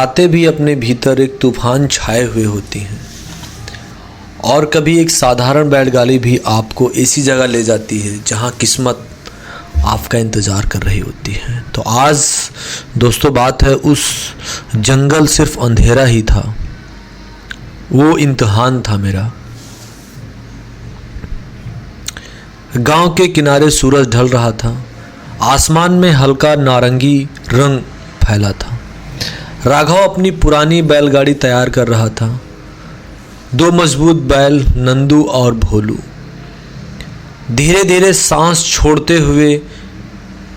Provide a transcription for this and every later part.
रातें भी अपने भीतर एक तूफान छाए हुए होती हैं और कभी एक साधारण बैलगाड़ी भी आपको ऐसी जगह ले जाती है जहां किस्मत आपका इंतज़ार कर रही होती है। तो आज दोस्तों बात है उस जंगल सिर्फ अंधेरा ही था, वो इम्तिहान था मेरा। गांव के किनारे सूरज ढल रहा था, आसमान में हल्का नारंगी रंग फैला था। राघव अपनी पुरानी बैलगाड़ी तैयार कर रहा था। दो मजबूत बैल नंदू और भोलू धीरे धीरे सांस छोड़ते हुए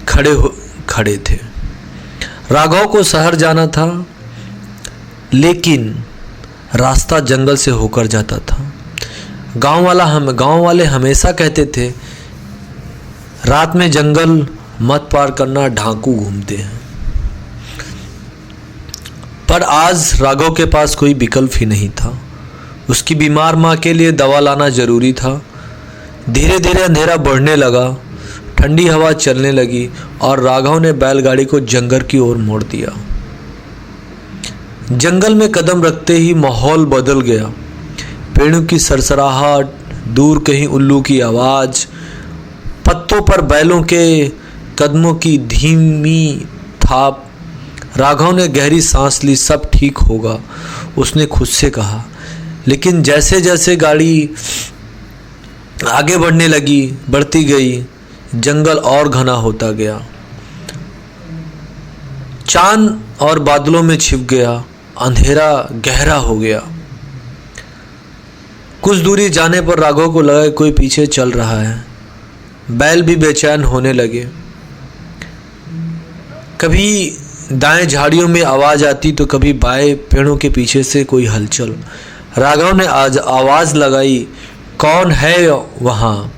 खड़े थे। राघव को शहर जाना था, लेकिन रास्ता जंगल से होकर जाता था। गांव वाले हमेशा कहते थे, रात में जंगल मत पार करना, डाकू घूमते हैं। पर आज राघव के पास कोई विकल्प ही नहीं था। उसकी बीमार माँ के लिए दवा लाना जरूरी था। धीरे धीरे अंधेरा बढ़ने लगा, ठंडी हवा चलने लगी और राघव ने बैलगाड़ी को जंगल की ओर मोड़ दिया। जंगल में कदम रखते ही माहौल बदल गया। पेड़ों की सरसराहट, दूर कहीं उल्लू की आवाज़, पत्तों पर बैलों के कदमों की धीमी थाप। राघव ने गहरी सांस ली। सब ठीक होगा, उसने खुद से कहा। लेकिन जैसे जैसे गाड़ी आगे बढ़ती गई, जंगल और घना होता गया। चांद और बादलों में छिप गया, अंधेरा गहरा हो गया। कुछ दूरी जाने पर राघव को लगा कोई पीछे चल रहा है। बैल भी बेचैन होने लगे। कभी दाएं झाड़ियों में आवाज़ आती तो कभी बाएं पेड़ों के पीछे से कोई हलचल। राघव ने आज आवाज़ लगाई, कौन है वहाँ?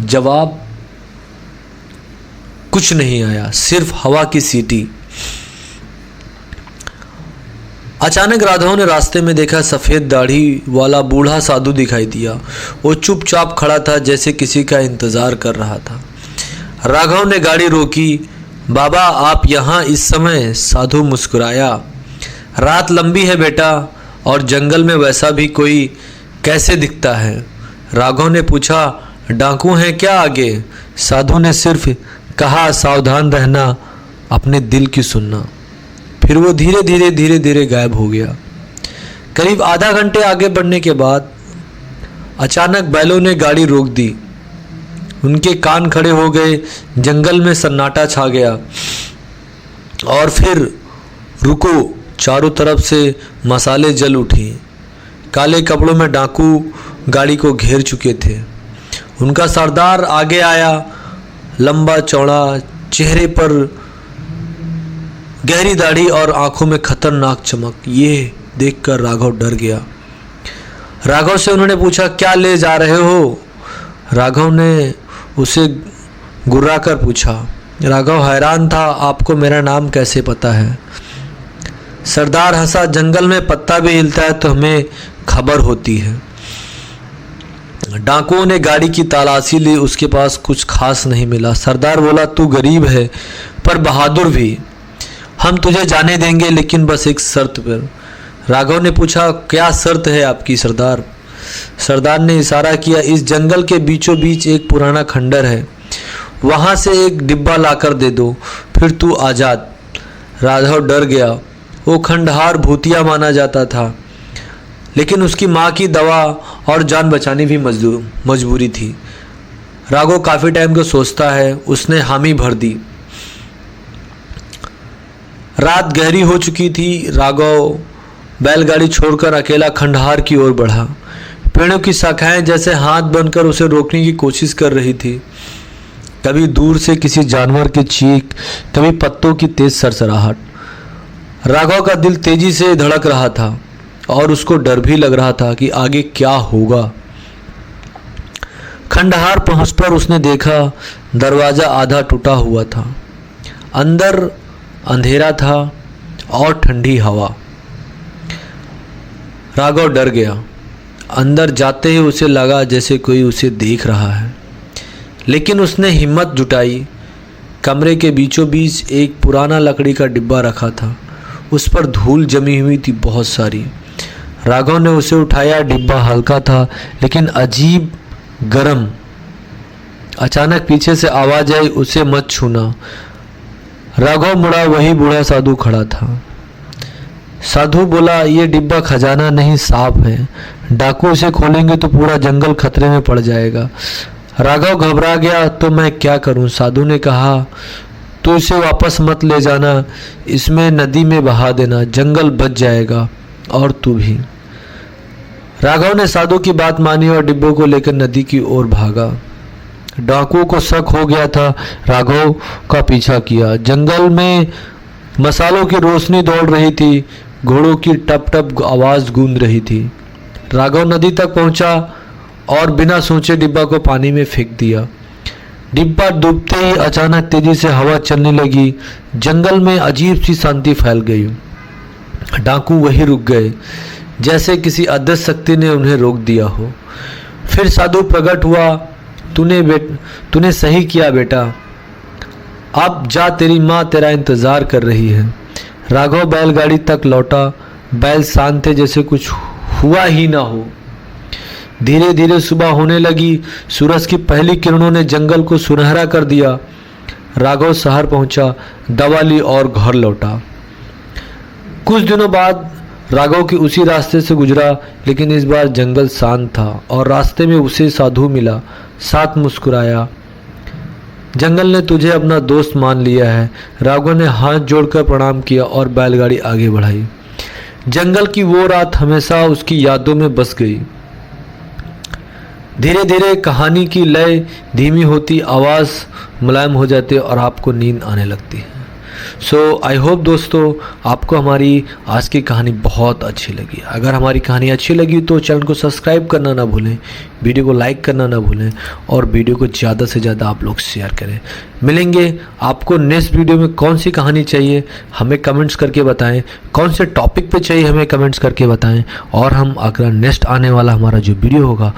जवाब कुछ नहीं आया, सिर्फ हवा की सीटी। अचानक राघव ने रास्ते में देखा, सफ़ेद दाढ़ी वाला बूढ़ा साधु दिखाई दिया। वो चुपचाप खड़ा था, जैसे किसी का इंतज़ार कर रहा था। राघव ने गाड़ी रोकी। बाबा, आप यहाँ इस समय? साधु मुस्कुराया। रात लंबी है बेटा, और जंगल में वैसा भी कोई कैसे दिखता है? राघव ने पूछा, डाकू हैं क्या आगे? साधु ने सिर्फ कहा, सावधान रहना, अपने दिल की सुनना। फिर वो धीरे धीरे गायब हो गया। करीब आधा घंटे आगे बढ़ने के बाद अचानक बैलों ने गाड़ी रोक दी। उनके कान खड़े हो गए। जंगल में सन्नाटा छा गया। और फिर रुको, चारों तरफ से मसाले जल उठी। काले कपड़ों में डाकू गाड़ी को घेर चुके थे। उनका सरदार आगे आया, लंबा चौड़ा, चेहरे पर गहरी दाढ़ी और आंखों में खतरनाक चमक। ये देखकर राघव डर गया। राघव से उन्होंने पूछा, क्या ले जा रहे हो? राघव ने उसे गुर्रा कर पूछा। राघव हैरान था, आपको मेरा नाम कैसे पता है? सरदार हंसा, जंगल में पत्ता भी हिलता है तो हमें खबर होती है। डाकुओं ने गाड़ी की तलाशी ली, उसके पास कुछ खास नहीं मिला। सरदार बोला, तू गरीब है पर बहादुर भी। हम तुझे जाने देंगे, लेकिन बस एक शर्त पर। राघव ने पूछा, क्या शर्त है आपकी सरदार? सरदार ने इशारा किया, इस जंगल के बीचों बीच एक पुराना खंडर है, वहां से एक डिब्बा लाकर दे दो, फिर तू आज़ाद। राघव डर गया। वो खंडहार भूतिया माना जाता था, लेकिन उसकी माँ की दवा और जान बचानी भी मजबूरी थी। राघव काफ़ी टाइम को सोचता है। उसने हामी भर दी। रात गहरी हो चुकी थी। राघव बैलगाड़ी छोड़कर अकेला खंडहार की ओर बढ़ा। पेड़ों की शाखाएं जैसे हाथ बनकर उसे रोकने की कोशिश कर रही थी। कभी दूर से किसी जानवर की चीख, कभी पत्तों की तेज सरसराहट। राघव का दिल तेजी से धड़क रहा था और उसको डर भी लग रहा था कि आगे क्या होगा। खंडहार पहुंचकर उसने देखा, दरवाजा आधा टूटा हुआ था। अंदर अंधेरा था और ठंडी हवा। राघव डर गया। अंदर जाते ही उसे लगा जैसे कोई उसे देख रहा है, लेकिन उसने हिम्मत जुटाई। कमरे के बीचों बीच एक पुराना लकड़ी का डिब्बा रखा था। उस पर धूल जमी हुई थी बहुत सारी। राघव ने उसे उठाया। डिब्बा हल्का था लेकिन अजीब गर्म। अचानक पीछे से आवाज आई, उसे मत छूना। राघव मुड़ा, वही बूढ़ा साधु खड़ा था। साधु बोला, ये डिब्बा खजाना नहीं, सांप है। डाकू इसे खोलेंगे तो पूरा जंगल खतरे में पड़ जाएगा। राघव घबरा गया, तो मैं क्या करूं? साधु ने कहा, तो इसे वापस मत ले जाना, इसमें नदी में बहा देना, जंगल बच जाएगा और तू भी। राघव ने साधु की बात मानी और डिब्बे को लेकर नदी की ओर भागा। डाकुओं को शक हो गया था, राघव का पीछा किया। जंगल में मसालों की रोशनी दौड़ रही थी, घोड़ों की टप टप आवाज गूंज रही थी। राघव नदी तक पहुंचा और बिना सोचे डिब्बा को पानी में फेंक दिया। डिब्बा डूबते ही अचानक तेजी से हवा चलने लगी। जंगल में अजीब सी शांति फैल गई। डाकू वहीं रुक गए, जैसे किसी अदृश्य शक्ति ने उन्हें रोक दिया हो। फिर साधु प्रकट हुआ, तूने सही किया बेटा, अब जा, तेरी माँ तेरा इंतजार कर रही है। राघव बैलगाड़ी तक लौटा। बैल शांत थे, जैसे कुछ हुआ ही ना हो। धीरे धीरे सुबह होने लगी। सूरज की पहली किरणों ने जंगल को सुनहरा कर दिया। राघव शहर पहुंचा, दवा ली और घर लौटा। कुछ दिनों बाद राघव की उसी रास्ते से गुजरा, लेकिन इस बार जंगल शांत था और रास्ते में उसे साधु मिला। साथ मुस्कुराया। जंगल ने तुझे अपना दोस्त मान लिया है। राघव ने हाथ जोड़कर प्रणाम किया और बैलगाड़ी आगे बढ़ाई। जंगल की वो रात हमेशा उसकी यादों में बस गई। धीरे धीरे कहानी की लय धीमी होती, आवाज़ मुलायम हो जाती और आपको नींद आने लगती है। सो आई होप दोस्तों आपको हमारी आज की कहानी बहुत अच्छी लगी। अगर हमारी कहानी अच्छी लगी तो चैनल को सब्सक्राइब करना ना भूलें, वीडियो को लाइक करना ना भूलें और वीडियो को ज़्यादा से ज़्यादा आप लोग शेयर करें। मिलेंगे आपको नेक्स्ट वीडियो में। कौन सी कहानी चाहिए हमें कमेंट्स करके बताएं, कौन से टॉपिक पे चाहिए हमें कमेंट्स करके बताएं और हम अगला नेक्स्ट आने वाला हमारा जो वीडियो होगा